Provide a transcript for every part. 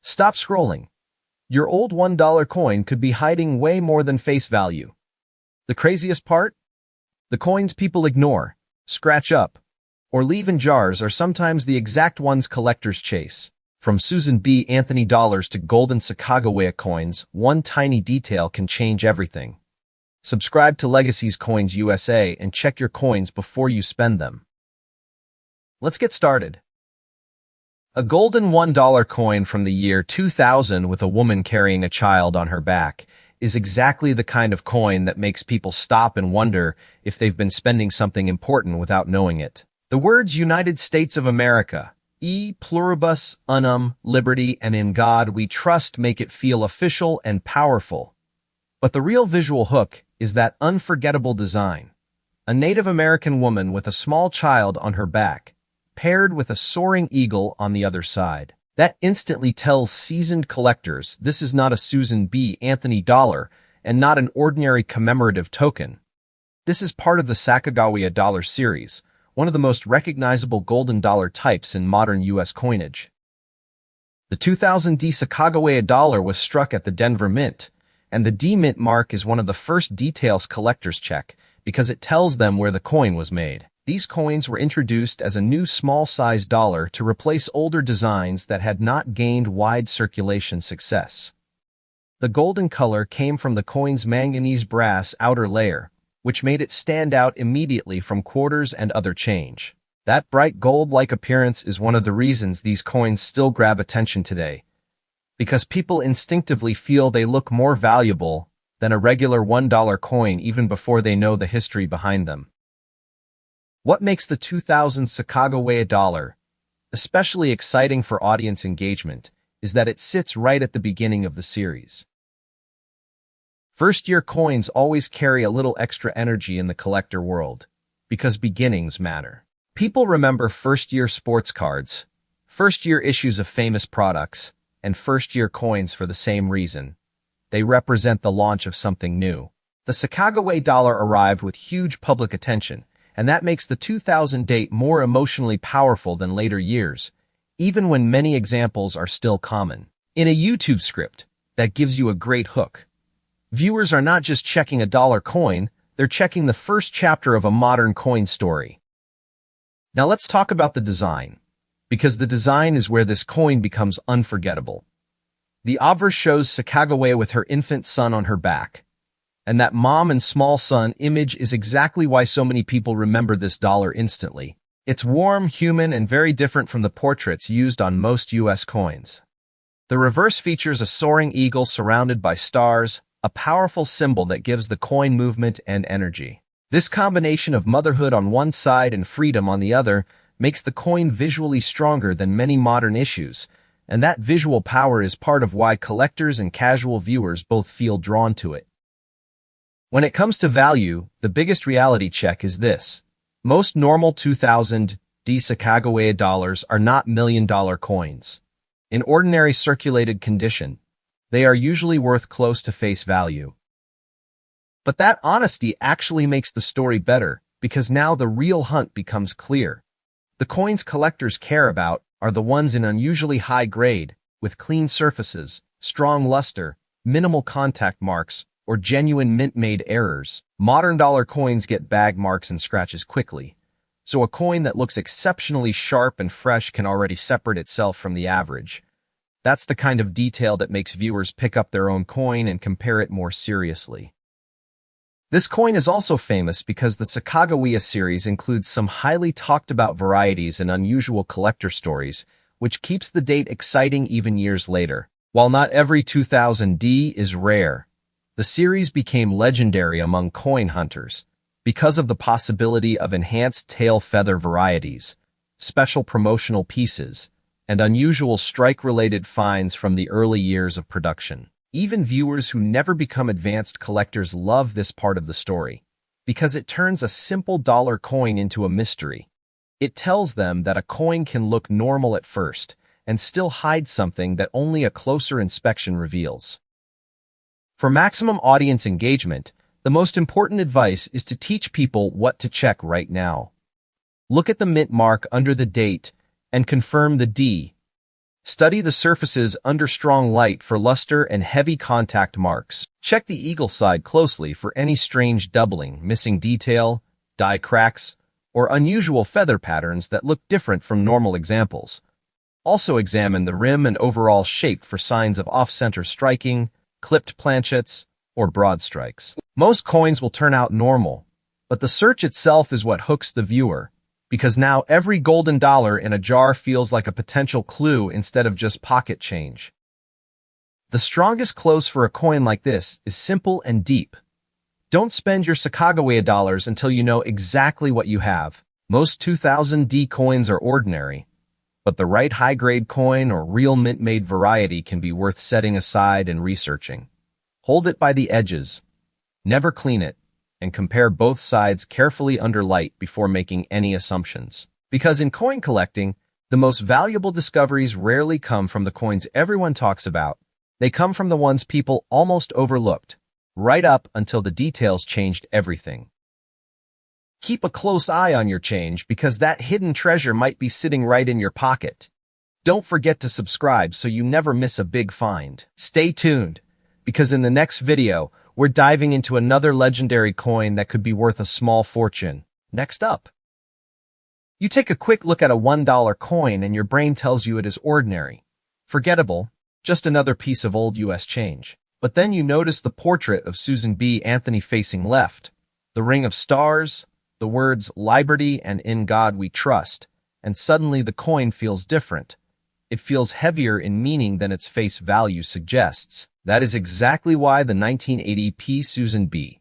Stop scrolling. Your old $1 coin could be hiding way more than face value. The craziest part? The coins people ignore, scratch up, or leave in jars are sometimes the exact ones collectors chase. From Susan B. Anthony dollars to golden Sacagawea coins, one tiny detail can change everything. Subscribe to Legacy's Coins USA and check your coins before you spend them. Let's get started. A golden $1 coin from the year 2000 with a woman carrying a child on her back is exactly the kind of coin that makes people stop and wonder if they've been spending something important without knowing it. The words United States of America, E pluribus unum, liberty, and in God we trust make it feel official and powerful. But the real visual hook is that unforgettable design. A Native American woman with a small child on her back, paired with a soaring eagle on the other side. That instantly tells seasoned collectors this is not a Susan B. Anthony dollar and not an ordinary commemorative token. This is part of the Sacagawea dollar series, one of the most recognizable golden dollar types in modern U.S. coinage. The 2000 D Sacagawea dollar was struck at the Denver Mint, and the D Mint mark is one of the first details collectors check because it tells them where the coin was made. These coins were introduced as a new small-sized dollar to replace older designs that had not gained wide circulation success. The golden color came from the coin's manganese brass outer layer, which made it stand out immediately from quarters and other change. That bright gold-like appearance is one of the reasons these coins still grab attention today, because people instinctively feel they look more valuable than a regular $1 coin even before they know the history behind them. What makes the 2000 Sacagawea dollar especially exciting for audience engagement is that it sits right at the beginning of the series. First-year coins always carry a little extra energy in the collector world, because beginnings matter. People remember first-year sports cards, first-year issues of famous products, and first-year coins for the same reason. They represent the launch of something new. The Sacagawea dollar arrived with huge public attention, and that makes the 2000 date more emotionally powerful than later years, even when many examples are still common. In a YouTube script, that gives you a great hook. Viewers are not just checking a dollar coin, they're checking the first chapter of a modern coin story. Now let's talk about the design, because the design is where this coin becomes unforgettable. The obverse shows Sacagawea with her infant son on her back, and that mom and small son image is exactly why so many people remember this dollar instantly. It's warm, human, and very different from the portraits used on most U.S. coins. The reverse features a soaring eagle surrounded by stars, a powerful symbol that gives the coin movement and energy. This combination of motherhood on one side and freedom on the other makes the coin visually stronger than many modern issues, and that visual power is part of why collectors and casual viewers both feel drawn to it. When it comes to value, the biggest reality check is this. Most normal 2000 D Sacagawea dollars are not million-dollar coins. In ordinary circulated condition, they are usually worth close to face value. But that honesty actually makes the story better, because now the real hunt becomes clear. The coins collectors care about are the ones in unusually high grade, with clean surfaces, strong luster, minimal contact marks, or genuine mint-made errors. Modern dollar coins get bag marks and scratches quickly, so a coin that looks exceptionally sharp and fresh can already separate itself from the average. That's the kind of detail that makes viewers pick up their own coin and compare it more seriously. This coin is also famous because the Sacagawea series includes some highly talked-about varieties and unusual collector stories, which keeps the date exciting even years later. While not every 2000 D is rare, the series became legendary among coin hunters because of the possibility of enhanced tail feather varieties, special promotional pieces, and unusual strike-related finds from the early years of production. Even viewers who never become advanced collectors love this part of the story, because it turns a simple dollar coin into a mystery. It tells them that a coin can look normal at first, and still hide something that only a closer inspection reveals. For maximum audience engagement, the most important advice is to teach people what to check right now. Look at the mint mark under the date and confirm the D. Study the surfaces under strong light for luster and heavy contact marks. Check the eagle side closely for any strange doubling, missing detail, die cracks, or unusual feather patterns that look different from normal examples. Also examine the rim and overall shape for signs of off-center striking, clipped planchets, or broad strikes. Most coins will turn out normal, but the search itself is what hooks the viewer, because now every golden dollar in a jar feels like a potential clue instead of just pocket change. The strongest close for a coin like this is simple and deep. Don't spend your Sacagawea dollars until you know exactly what you have. Most 2000D coins are ordinary, but the right high-grade coin or real mint-made variety can be worth setting aside and researching. Hold it by the edges, never clean it, and compare both sides carefully under light before making any assumptions. Because in coin collecting, the most valuable discoveries rarely come from the coins everyone talks about. They come from the ones people almost overlooked, right up until the details changed everything. Keep a close eye on your change because that hidden treasure might be sitting right in your pocket. Don't forget to subscribe so you never miss a big find. Stay tuned, because in the next video, we're diving into another legendary coin that could be worth a small fortune. Next up. You take a quick look at a $1 coin and your brain tells you it is ordinary, forgettable, just another piece of old US change. But then you notice the portrait of Susan B. Anthony facing left, the ring of stars, the words "Liberty" and "In God We Trust," and suddenly the coin feels different. It feels heavier in meaning than its face value suggests. That is exactly why the 1980p Susan B.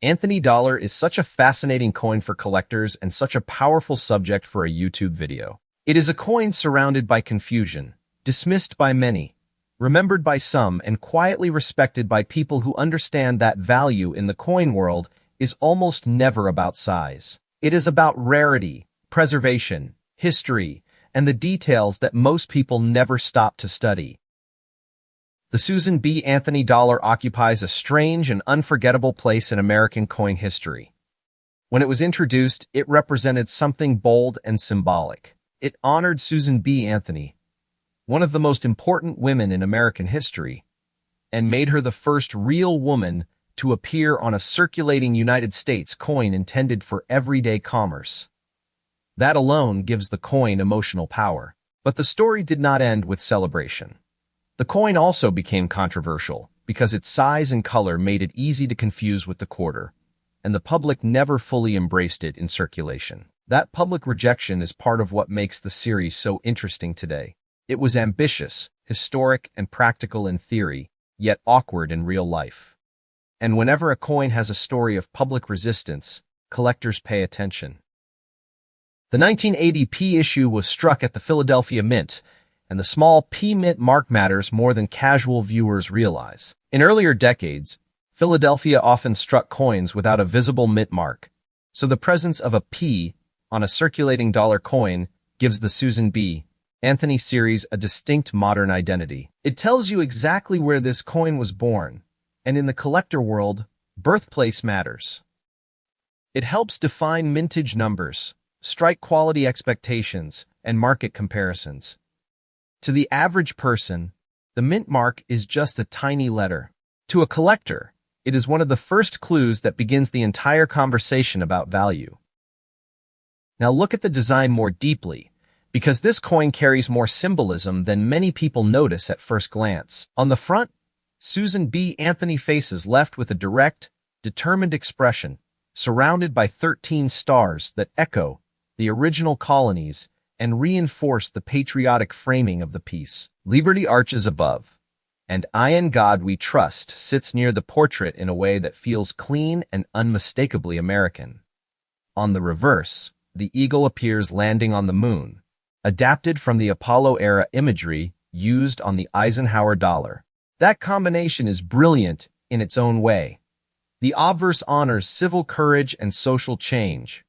Anthony dollar is such a fascinating coin for collectors and such a powerful subject for a YouTube video. It is a coin surrounded by confusion, dismissed by many, remembered by some, and quietly respected by people who understand that value in the coin world is almost never about size. It is about rarity, preservation, history, and the details that most people never stop to study. The Susan B. Anthony dollar occupies a strange and unforgettable place in American coin history. When it was introduced, it represented something bold and symbolic. It honored Susan B. Anthony, one of the most important women in American history, and made her the first real woman to appear on a circulating United States coin intended for everyday commerce. That alone gives the coin emotional power. But the story did not end with celebration. The coin also became controversial because its size and color made it easy to confuse with the quarter, and the public never fully embraced it in circulation. That public rejection is part of what makes the series so interesting today. It was ambitious, historic, and practical in theory, yet awkward in real life. And whenever a coin has a story of public resistance, collectors pay attention. The 1980p issue was struck at the Philadelphia Mint, and the small P mint mark matters more than casual viewers realize. In earlier decades, Philadelphia often struck coins without a visible mint mark, so the presence of a P on a circulating dollar coin gives the Susan B. Anthony series a distinct modern identity. It tells you exactly where this coin was born, and in the collector world, birthplace matters. It helps define mintage numbers, strike quality expectations, and market comparisons. To the average person, the mint mark is just a tiny letter. To a collector, it is one of the first clues that begins the entire conversation about value. Now look at the design more deeply, because this coin carries more symbolism than many people notice at first glance. On the front, Susan B. Anthony faces left with a direct, determined expression, surrounded by 13 stars that echo the original colonies and reinforce the patriotic framing of the piece. Liberty arches above, and "In God We Trust" sits near the portrait in a way that feels clean and unmistakably American. On the reverse, the eagle appears landing on the moon, adapted from the Apollo-era imagery used on the Eisenhower dollar. That combination is brilliant in its own way. The obverse honors civil courage and social change,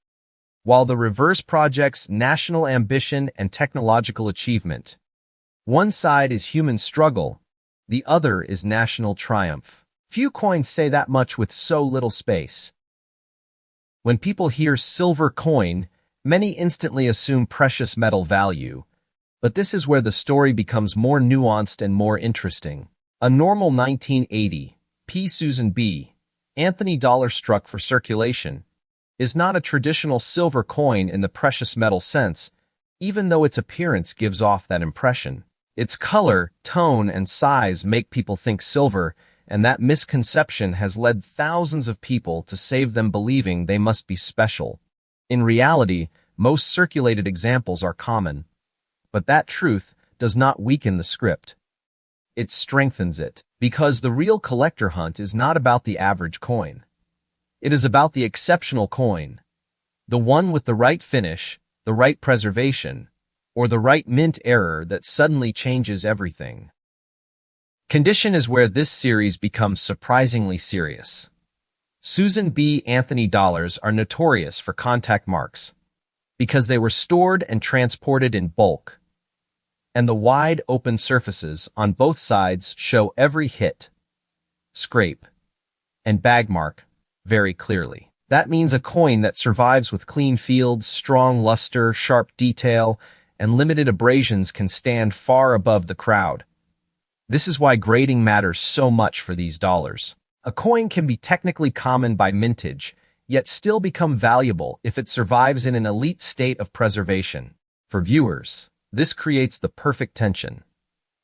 while the reverse projects national ambition and technological achievement. One side is human struggle, the other is national triumph. Few coins say that much with so little space. When people hear silver coin, many instantly assume precious metal value, But this is where the story becomes more nuanced and more interesting. A normal 1980 P. Susan B. Anthony dollar struck for circulation is not a traditional silver coin in the precious metal sense, even though its appearance gives off that impression. Its color, tone, and size make people think silver, and that misconception has led thousands of people to save them believing they must be special. In reality, most circulated examples are common, but that truth does not weaken the script. It strengthens it, because the real collector hunt is not about the average coin. It is about the exceptional coin, the one with the right finish, the right preservation, or the right mint error that suddenly changes everything. Condition is where this series becomes surprisingly serious. Susan B. Anthony dollars are notorious for contact marks because they were stored and transported in bulk, and the wide open surfaces on both sides show every hit, scrape, and bag mark very clearly. That means a coin that survives with clean fields, strong luster, sharp detail, and limited abrasions can stand far above the crowd. This is why grading matters so much for these dollars. A coin can be technically common by mintage, yet still become valuable if it survives in an elite state of preservation. For viewers, this creates the perfect tension.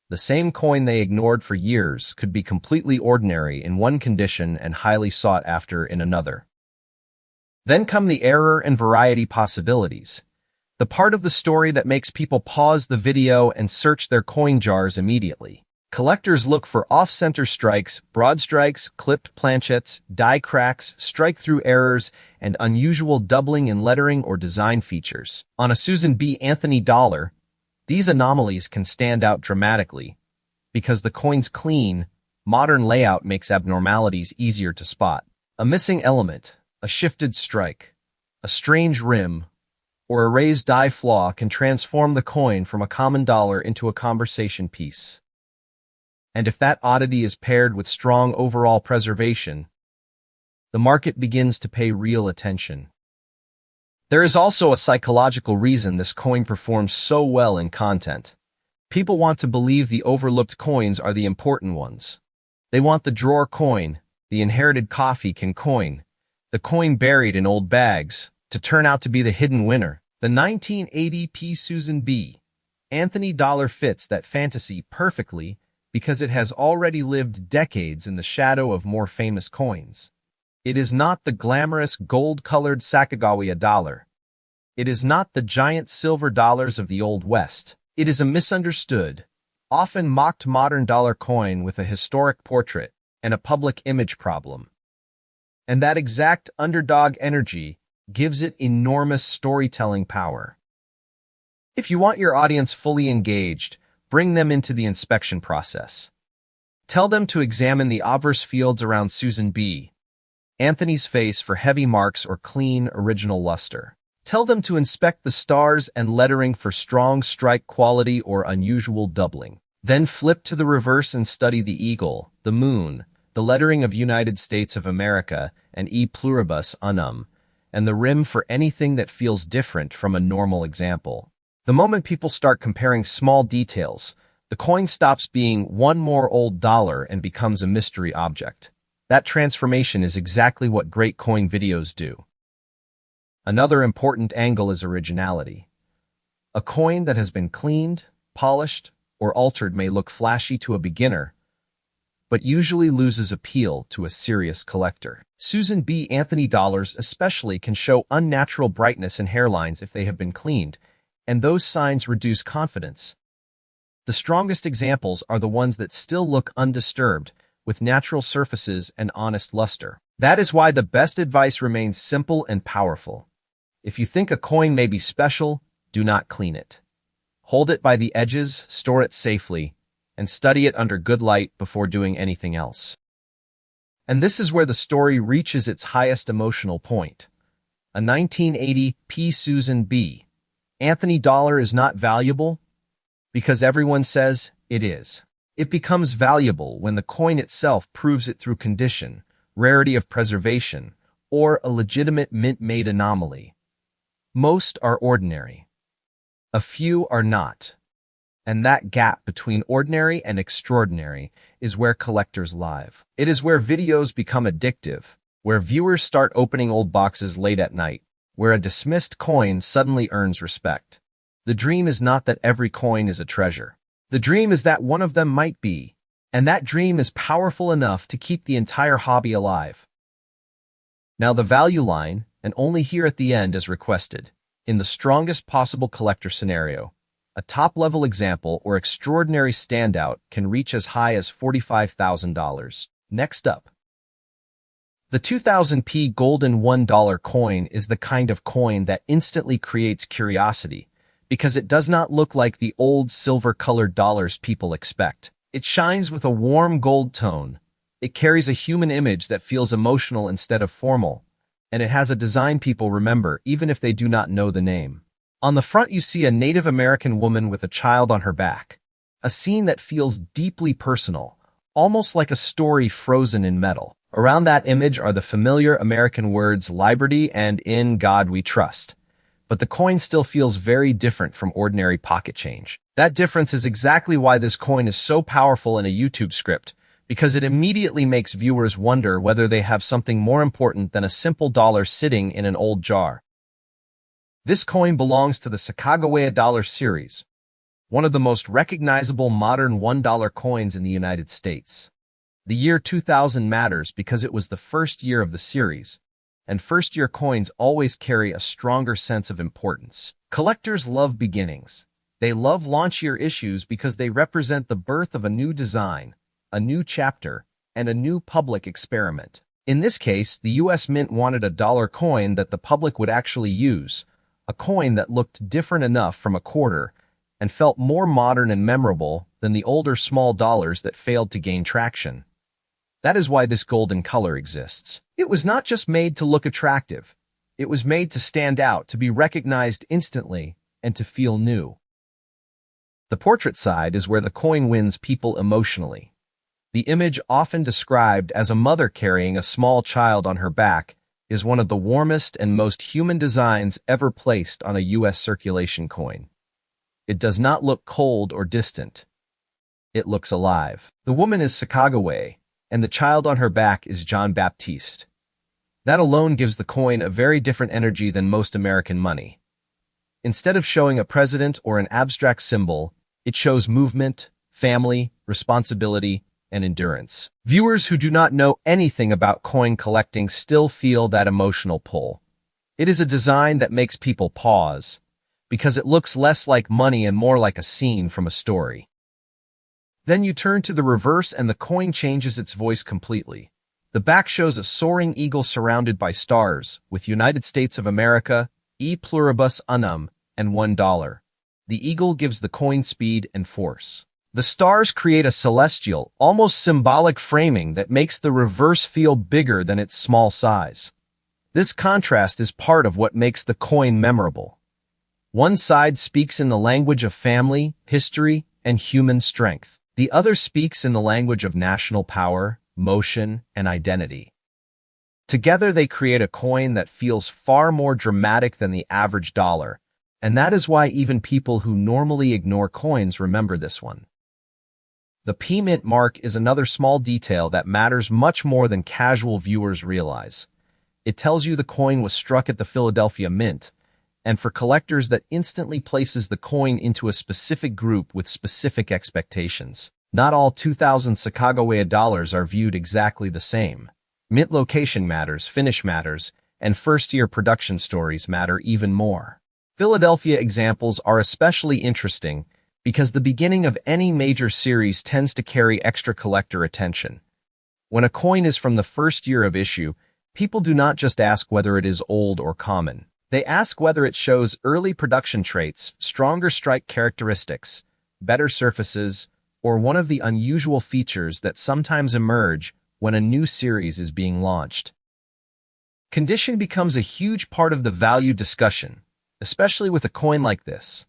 The same coin they ignored for years could be completely ordinary in one condition and highly sought after in another. Then come the error and variety possibilities, the part of the story that makes people pause the video and search their coin jars immediately. Collectors look for off-center strikes, broad strikes, clipped planchets, die cracks, strike-through errors, and unusual doubling in lettering or design features. On a Susan B. Anthony dollar, these anomalies can stand out dramatically because the coin's clean, modern layout makes abnormalities easier to spot. A missing element, a shifted strike, a strange rim, or a raised die flaw can transform the coin from a common dollar into a conversation piece. And if that oddity is paired with strong overall preservation, the market begins to pay real attention. There is also a psychological reason this coin performs so well in content. People want to believe the overlooked coins are the important ones. They want the drawer coin, the inherited coffee can coin, the coin buried in old bags, to turn out to be the hidden winner. The 1980 P. Susan B. Anthony dollar fits that fantasy perfectly because it has already lived decades in the shadow of more famous coins. It is not the glamorous gold-colored Sacagawea dollar. It is not the giant silver dollars of the Old West. It is a misunderstood, often mocked modern dollar coin with a historic portrait and a public image problem. And that exact underdog energy gives it enormous storytelling power. If you want your audience fully engaged, bring them into the inspection process. Tell them to examine the obverse fields around Susan B. Anthony's face for heavy marks or clean, original luster. Tell them to inspect the stars and lettering for strong strike quality or unusual doubling. Then flip to the reverse and study the eagle, the moon, the lettering of United States of America and E pluribus unum, and the rim for anything that feels different from a normal example. The moment people start comparing small details, the coin stops being one more old dollar and becomes a mystery object. That transformation is exactly what great coin videos do. Another important angle is originality. A coin that has been cleaned, polished, or altered may look flashy to a beginner, but usually loses appeal to a serious collector. Susan B. Anthony dollars especially can show unnatural brightness and hairlines if they have been cleaned, and those signs reduce confidence. The strongest examples are the ones that still look undisturbed, with natural surfaces and honest luster. That is why the best advice remains simple and powerful. If you think a coin may be special, do not clean it. Hold it by the edges, store it safely, and study it under good light before doing anything else. And this is where the story reaches its highest emotional point. A 1980 P. Susan B. Anthony dollar is not valuable because everyone says it is. It becomes valuable when the coin itself proves it through condition, rarity of preservation, or a legitimate mint-made anomaly. Most are ordinary. A few are not. And that gap between ordinary and extraordinary is where collectors live. It is where videos become addictive, where viewers start opening old boxes late at night, where a dismissed coin suddenly earns respect. The dream is not that every coin is a treasure. The dream is that one of them might be, and that dream is powerful enough to keep the entire hobby alive. Now the value line, and only here at the end as requested, in the strongest possible collector scenario, a top-level example or extraordinary standout can reach as high as $45,000. Next up. The 2000p golden $1 coin is the kind of coin that instantly creates curiosity, because it does not look like the old silver-colored dollars people expect. It shines with a warm gold tone. It carries a human image that feels emotional instead of formal, and it has a design people remember even if they do not know the name. On the front you see a Native American woman with a child on her back, a scene that feels deeply personal, almost like a story frozen in metal. Around that image are the familiar American words liberty and in God we trust. But the coin still feels very different from ordinary pocket change. That difference is exactly why this coin is so powerful in a YouTube script, because it immediately makes viewers wonder whether they have something more important than a simple dollar sitting in an old jar. This coin belongs to the Sacagawea dollar series, one of the most recognizable modern $1 coins in the United States. The year 2000 matters because it was the first year of the series, and first-year coins always carry a stronger sense of importance. Collectors love beginnings. They love launch year issues because they represent the birth of a new design, a new chapter, and a new public experiment. In this case, the U.S. Mint wanted a dollar coin that the public would actually use, a coin that looked different enough from a quarter and felt more modern and memorable than the older small dollars that failed to gain traction. That is why this golden color exists. It was not just made to look attractive. It was made to stand out, to be recognized instantly, and to feel new. The portrait side is where the coin wins people emotionally. The image, often described as a mother carrying a small child on her back, is one of the warmest and most human designs ever placed on a U.S. circulation coin. It does not look cold or distant. It looks alive. The woman is Sacagawea, and the child on her back is John Baptiste. That alone gives the coin a very different energy than most American money. Instead of showing a president or an abstract symbol, it shows movement, family, responsibility, and endurance. Viewers who do not know anything about coin collecting still feel that emotional pull. It is a design that makes people pause, because it looks less like money and more like a scene from a story. Then you turn to the reverse and the coin changes its voice completely. The back shows a soaring eagle surrounded by stars, with United States of America, E pluribus unum, and $1. The eagle gives the coin speed and force. The stars create a celestial, almost symbolic framing that makes the reverse feel bigger than its small size. This contrast is part of what makes the coin memorable. One side speaks in the language of family, history, and human strength. The other speaks in the language of national power, motion, and identity. Together they create a coin that feels far more dramatic than the average dollar, and that is why even people who normally ignore coins remember this one. The P-Mint mark is another small detail that matters much more than casual viewers realize. It tells you the coin was struck at the Philadelphia Mint, and for collectors that instantly places the coin into a specific group with specific expectations. Not all 2000 Sacagawea dollars are viewed exactly the same. Mint location matters, finish matters, and first-year production stories matter even more. Philadelphia examples are especially interesting because the beginning of any major series tends to carry extra collector attention. When a coin is from the first year of issue, people do not just ask whether it is old or common. They ask whether it shows early production traits, stronger strike characteristics, better surfaces, or one of the unusual features that sometimes emerge when a new series is being launched. Condition becomes a huge part of the value discussion, especially with a coin like this.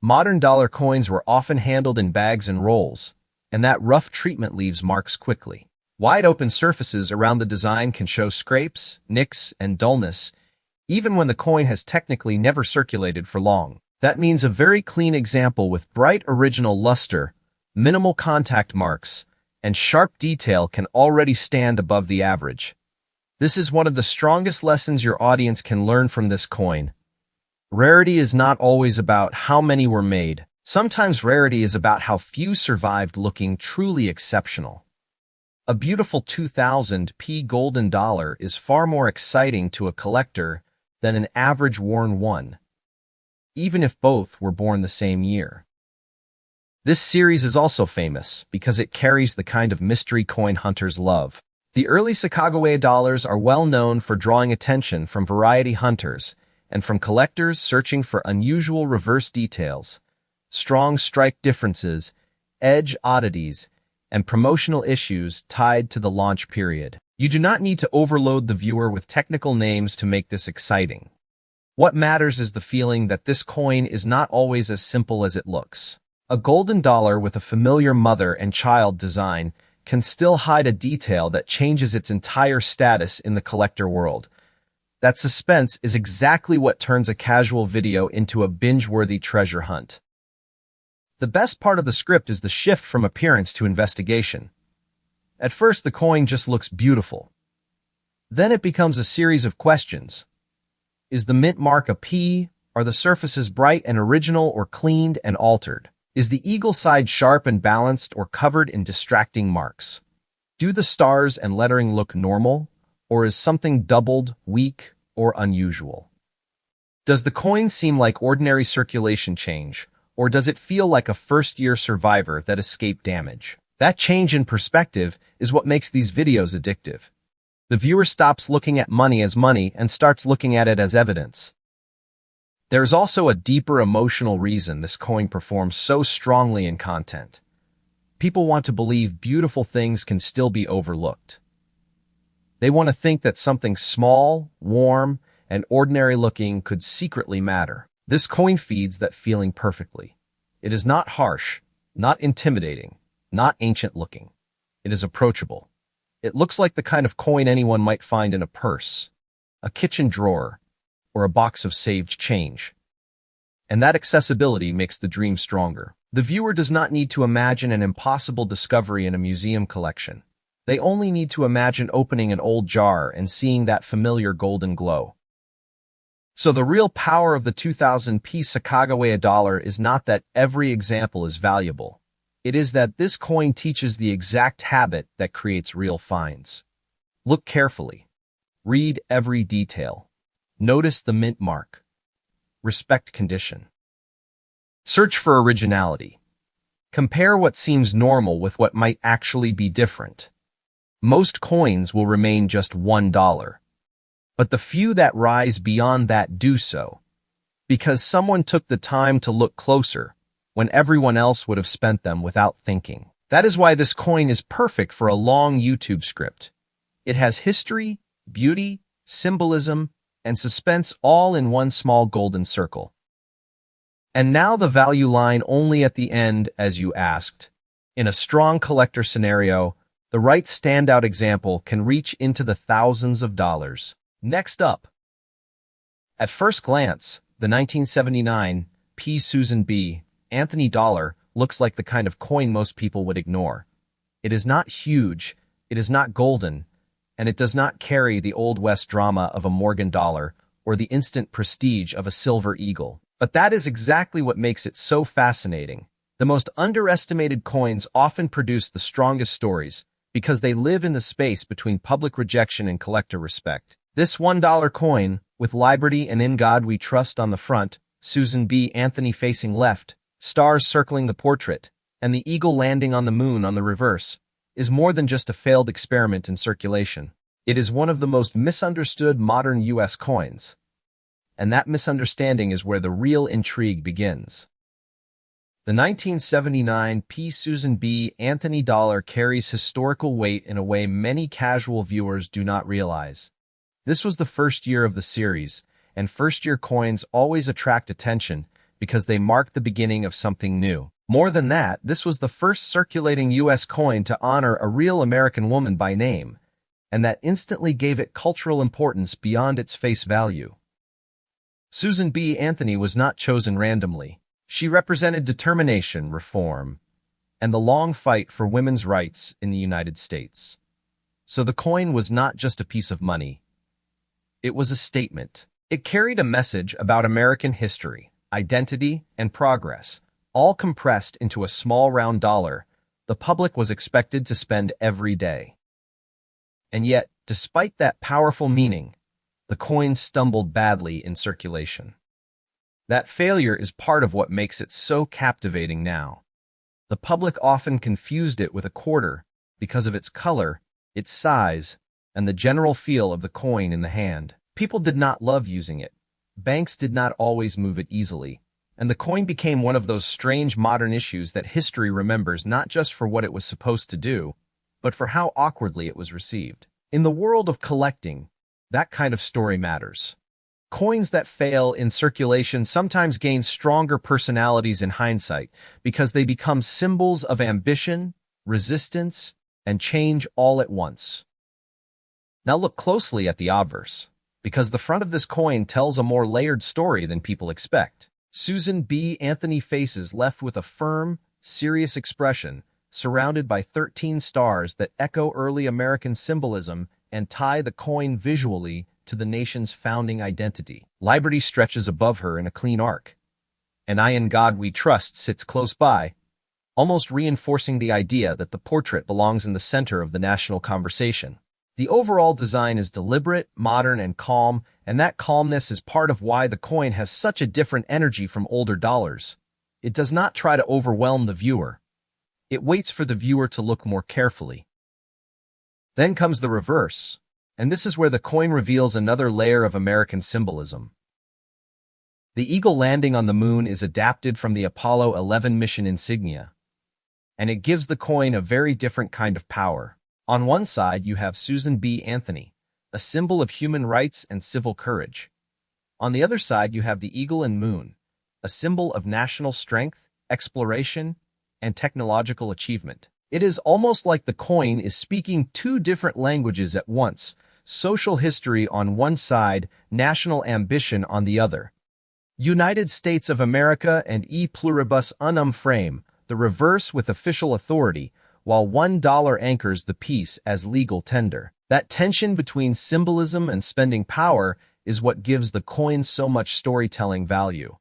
Modern dollar coins were often handled in bags and rolls, and that rough treatment leaves marks quickly. Wide-open surfaces around the design can show scrapes, nicks, and dullness, even when the coin has technically never circulated for long. That means a very clean example with bright original luster, minimal contact marks, and sharp detail can already stand above the average. This is one of the strongest lessons your audience can learn from this coin. Rarity is not always about how many were made. Sometimes rarity is about how few survived looking truly exceptional. A beautiful 2000p golden dollar is far more exciting to a collector than an average worn one, even if both were born the same year. This series is also famous because it carries the kind of mystery coin hunters love. The early Sacagawea dollars are well known for drawing attention from variety hunters and from collectors searching for unusual reverse details, strong strike differences, edge oddities, and promotional issues tied to the launch period. You do not need to overload the viewer with technical names to make this exciting. What matters is the feeling that this coin is not always as simple as it looks. A golden dollar with a familiar mother and child design can still hide a detail that changes its entire status in the collector world. That suspense is exactly what turns a casual video into a binge-worthy treasure hunt. The best part of the script is the shift from appearance to investigation. At first, the coin just looks beautiful. Then it becomes a series of questions. Is the mint mark a P? Are the surfaces bright and original or cleaned and altered? Is the eagle side sharp and balanced or covered in distracting marks? Do the stars and lettering look normal, or is something doubled, weak, or unusual? Does the coin seem like ordinary circulation change, or does it feel like a first-year survivor that escaped damage? That change in perspective is what makes these videos addictive. The viewer stops looking at money as money and starts looking at it as evidence. There is also a deeper emotional reason this coin performs so strongly in content. People want to believe beautiful things can still be overlooked. They want to think that something small, warm, and ordinary-looking could secretly matter. This coin feeds that feeling perfectly. It is not harsh, not intimidating, not ancient-looking. It is approachable. It looks like the kind of coin anyone might find in a purse, a kitchen drawer, or a box of saved change. And that accessibility makes the dream stronger. The viewer does not need to imagine an impossible discovery in a museum collection. They only need to imagine opening an old jar and seeing that familiar golden glow. So the real power of the 2000p Sacagawea dollar is not that every example is valuable. It is that this coin teaches the exact habit that creates real finds. Look carefully. Read every detail. Notice the mint mark. Respect condition. Search for originality. Compare what seems normal with what might actually be different. Most coins will remain just $1, but the few that rise beyond that do so, because someone took the time to look closer when everyone else would have spent them without thinking. That is why this coin is perfect for a long YouTube script. It has history, beauty, symbolism, and suspense all in one small golden circle. And now the value line only at the end, as you asked. In a strong collector scenario, the right standout example can reach into the thousands of dollars. Next up. At first glance, the 1979 P. Susan B. Anthony dollar looks like the kind of coin most people would ignore. It is not huge, it is not golden, and it does not carry the Old West drama of a Morgan dollar or the instant prestige of a silver eagle. But that is exactly what makes it so fascinating. The most underestimated coins often produce the strongest stories because they live in the space between public rejection and collector respect. This $1 coin, with Liberty and In God We Trust on the front, Susan B. Anthony facing left, stars circling the portrait, and the eagle landing on the moon on the reverse, is more than just a failed experiment in circulation. It is one of the most misunderstood modern U.S. coins. And that misunderstanding is where the real intrigue begins. The 1979 P. Susan B. Anthony dollar carries historical weight in a way many casual viewers do not realize. This was the first year of the series, and first-year coins always attract attention because they mark the beginning of something new. More than that, this was the first circulating U.S. coin to honor a real American woman by name, and that instantly gave it cultural importance beyond its face value. Susan B. Anthony was not chosen randomly. She represented determination, reform, and the long fight for women's rights in the United States. So the coin was not just a piece of money. It was a statement. It carried a message about American history, identity, and progress, all compressed into a small round dollar the public was expected to spend every day. And yet, despite that powerful meaning, the coin stumbled badly in circulation. That failure is part of what makes it so captivating now. The public often confused it with a quarter because of its color, its size, and the general feel of the coin in the hand. People did not love using it. Banks did not always move it easily, and the coin became one of those strange modern issues that history remembers not just for what it was supposed to do, but for how awkwardly it was received. In the world of collecting, that kind of story matters. Coins that fail in circulation sometimes gain stronger personalities in hindsight because they become symbols of ambition, resistance, and change all at once. Now look closely at the obverse, because the front of this coin tells a more layered story than people expect. Susan B. Anthony faces left with a firm, serious expression, surrounded by 13 stars that echo early American symbolism and tie the coin visually to the nation's founding identity. Liberty stretches above her in a clean arc. "And I in God we trust" sits close by, almost reinforcing the idea that the portrait belongs in the center of the national conversation. The overall design is deliberate, modern, and calm, and that calmness is part of why the coin has such a different energy from older dollars. It does not try to overwhelm the viewer. It waits for the viewer to look more carefully. Then comes the reverse, and this is where the coin reveals another layer of American symbolism. The eagle landing on the moon is adapted from the Apollo 11 mission insignia, and it gives the coin a very different kind of power. On one side, you have Susan B. Anthony, a symbol of human rights and civil courage. On the other side, you have the eagle and moon, a symbol of national strength, exploration, and technological achievement. It is almost like the coin is speaking two different languages at once, social history on one side, national ambition on the other. United States of America and e pluribus unum frame, the reverse with official authority, while $1 anchors the piece as legal tender. That tension between symbolism and spending power is what gives the coin so much storytelling value.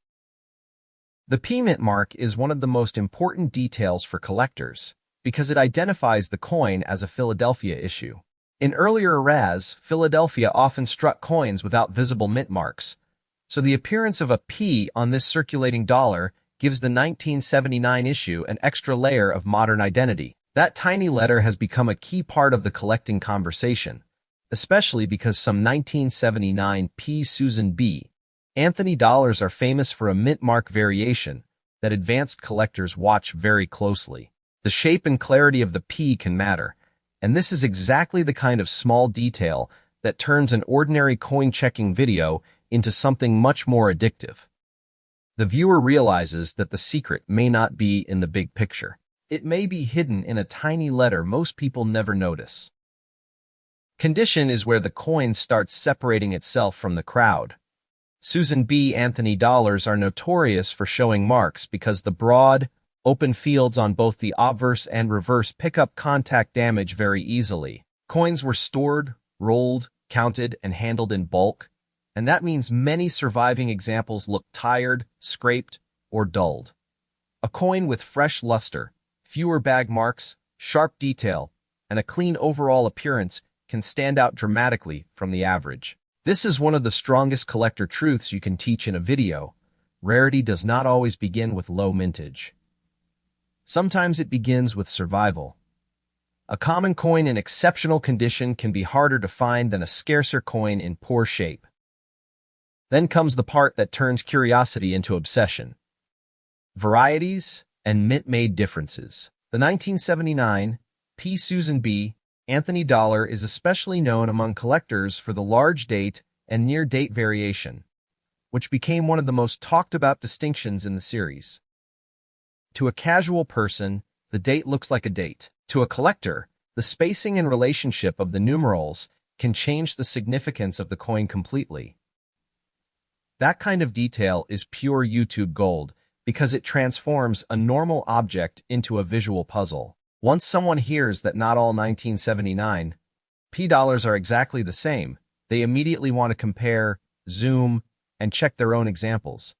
The P mint mark is one of the most important details for collectors because it identifies the coin as a Philadelphia issue. In earlier eras, Philadelphia often struck coins without visible mint marks, so the appearance of a P on this circulating dollar gives the 1979 issue an extra layer of modern identity. That tiny letter has become a key part of the collecting conversation, especially because some 1979 P. Susan B. Anthony dollars are famous for a mint mark variation that advanced collectors watch very closely. The shape and clarity of the P can matter, and this is exactly the kind of small detail that turns an ordinary coin-checking video into something much more addictive. The viewer realizes that the secret may not be in the big picture. It may be hidden in a tiny letter most people never notice. Condition is where the coin starts separating itself from the crowd. Susan B. Anthony dollars are notorious for showing marks because the broad, open fields on both the obverse and reverse pick up contact damage very easily. Coins were stored, rolled, counted, and handled in bulk, and that means many surviving examples look tired, scraped, or dulled. A coin with fresh luster, fewer bag marks, sharp detail, and a clean overall appearance can stand out dramatically from the average. This is one of the strongest collector truths you can teach in a video. Rarity does not always begin with low mintage. Sometimes it begins with survival. A common coin in exceptional condition can be harder to find than a scarcer coin in poor shape. Then comes the part that turns curiosity into obsession. Varieties and mint-made differences. The 1979 P. Susan B. Anthony dollar is especially known among collectors for the large date and near-date variation, which became one of the most talked-about distinctions in the series. To a casual person, the date looks like a date. To a collector, the spacing and relationship of the numerals can change the significance of the coin completely. That kind of detail is pure YouTube gold because it transforms a normal object into a visual puzzle. Once someone hears that not all 1979 P dollars are exactly the same, they immediately want to compare, zoom, and check their own examples.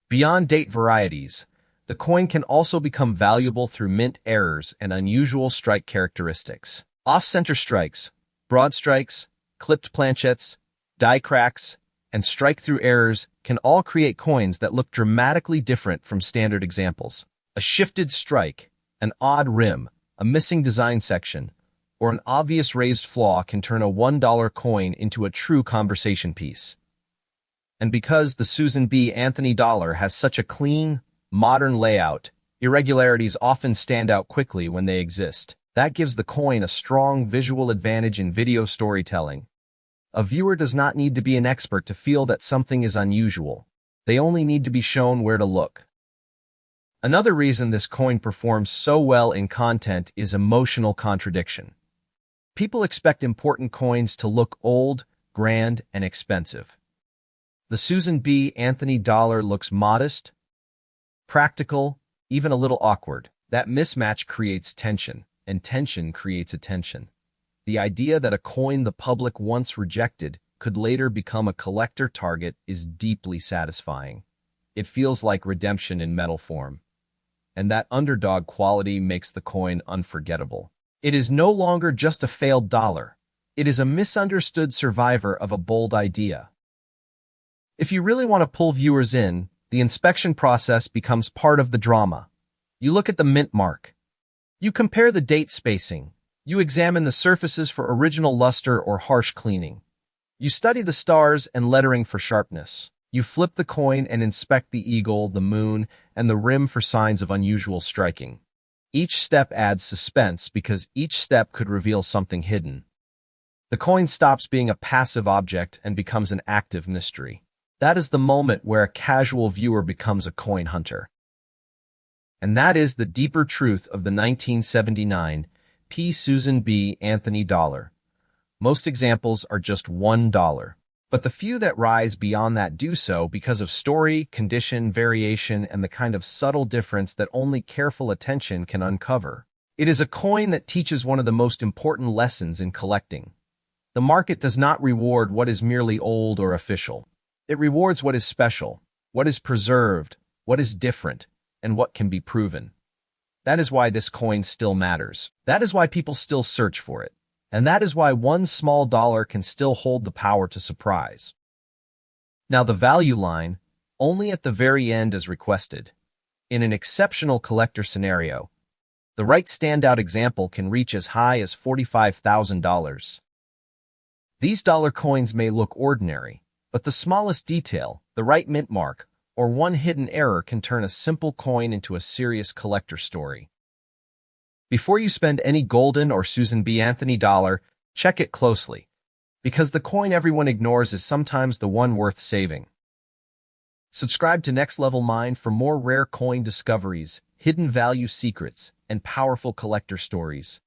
Beyond date varieties, the coin can also become valuable through mint errors and unusual strike characteristics. Off-center strikes, broad strikes, clipped planchets, die cracks, and strike-through errors can all create coins that look dramatically different from standard examples. A shifted strike, an odd rim, a missing design section, or an obvious raised flaw can turn a $1 coin into a true conversation piece. And because the Susan B. Anthony dollar has such a clean, modern layout, irregularities often stand out quickly when they exist. That gives the coin a strong visual advantage in video storytelling. A viewer does not need to be an expert to feel that something is unusual. They only need to be shown where to look. Another reason this coin performs so well in content is emotional contradiction. People expect important coins to look old, grand, and expensive. The Susan B. Anthony dollar looks modest, practical, even a little awkward. That mismatch creates tension, and tension creates attention. The idea that a coin the public once rejected could later become a collector target is deeply satisfying. It feels like redemption in metal form. And that underdog quality makes the coin unforgettable. It is no longer just a failed dollar. It is a misunderstood survivor of a bold idea. If you really want to pull viewers in, the inspection process becomes part of the drama. You look at the mint mark. You compare the date spacing. You examine the surfaces for original luster or harsh cleaning. You study the stars and lettering for sharpness. You flip the coin and inspect the eagle, the moon, and the rim for signs of unusual striking. Each step adds suspense because each step could reveal something hidden. The coin stops being a passive object and becomes an active mystery. That is the moment where a casual viewer becomes a coin hunter. And that is the deeper truth of the 1979 P. Susan B. Anthony dollar. Most examples are just $1, but the few that rise beyond that do so because of story, condition, variation, and the kind of subtle difference that only careful attention can uncover. It is a coin that teaches one of the most important lessons in collecting. The market does not reward what is merely old or official. It rewards what is special, what is preserved, what is different, and what can be proven. That is why this coin still matters. That is why people still search for it. And that is why one small dollar can still hold the power to surprise. Now the value line, only at the very end as requested. In an exceptional collector scenario, the right standout example can reach as high as $45,000. These dollar coins may look ordinary, but the smallest detail, the right mint mark, or one hidden error can turn a simple coin into a serious collector story. Before you spend any golden or Susan B. Anthony dollar, check it closely, because the coin everyone ignores is sometimes the one worth saving. Subscribe to Next Level Mind for more rare coin discoveries, hidden value secrets, and powerful collector stories.